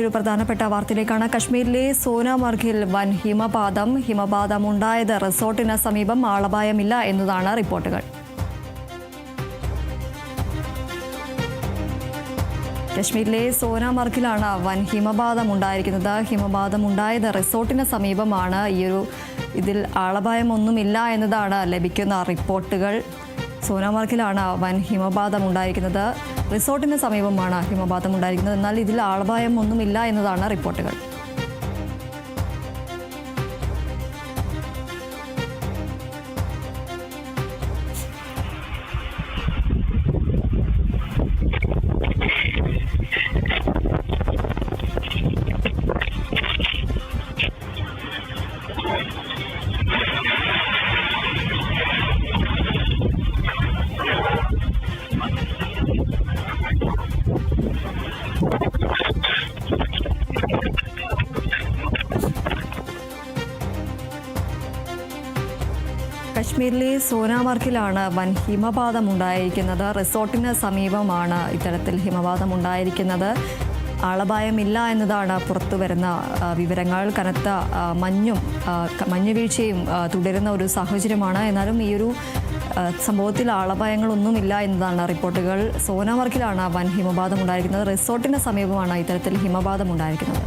ഒരു പ്രധാനപ്പെട്ട വാർത്തയിലേക്കാണ്. കശ്മീരിലെ സോനാമർഗിൽ വൻ ഹിമപാതം ഉണ്ടായത് റിസോർട്ടിന് സമീപം ആളപായമില്ല എന്നതാണ് റിപ്പോർട്ടുകൾ. കശ്മീരിലെ സോനാമർഗിലാണ് വൻ ഹിമപാതം ഉണ്ടായത് റിസോർട്ടിന് സമീപമാണ്. ഇതിൽ ആളപായമൊന്നുമില്ല എന്നതാണ് ലഭിക്കുന്ന റിപ്പോർട്ടുകൾ. സോനാമർഗിലാണ് വൻ ഹിമപാതം ഉണ്ടായിരിക്കുന്നത്. റിസോർട്ടിന് സമീപമാണ് ഹിമപാതം ഉണ്ടായിരിക്കുന്നത്. എന്നാൽ ഇതിൽ ആളപായം ഒന്നുമില്ല എന്നതാണ് റിപ്പോർട്ടുകൾ. കശ്മീരിലെ സോനാമർഗിലാണ് വൻ ഹിമപാതം ഉണ്ടായിരിക്കുന്നത്. റിസോർട്ടിന് സമീപമാണ് ഇത്തരത്തിൽ ഹിമപാതം ഉണ്ടായിരിക്കുന്നത്. ആളപായമില്ല എന്നതാണ് പുറത്തുവരുന്ന വിവരങ്ങൾ. കനത്ത മഞ്ഞുവീഴ്ചയും തുടരുന്ന ഒരു സാഹചര്യമാണ്. എന്നാലും ഈ ഒരു സംഭവത്തിൽ ആളപായങ്ങളൊന്നുമില്ല എന്നതാണ് റിപ്പോർട്ടുകൾ. സോനാമർഗിലാണ് വൻ ഹിമപാതം ഉണ്ടായിരിക്കുന്നത്. റിസോർട്ടിന് സമീപമാണ് ഇത്തരത്തിൽ ഹിമപാതം ഉണ്ടായിരിക്കുന്നത്.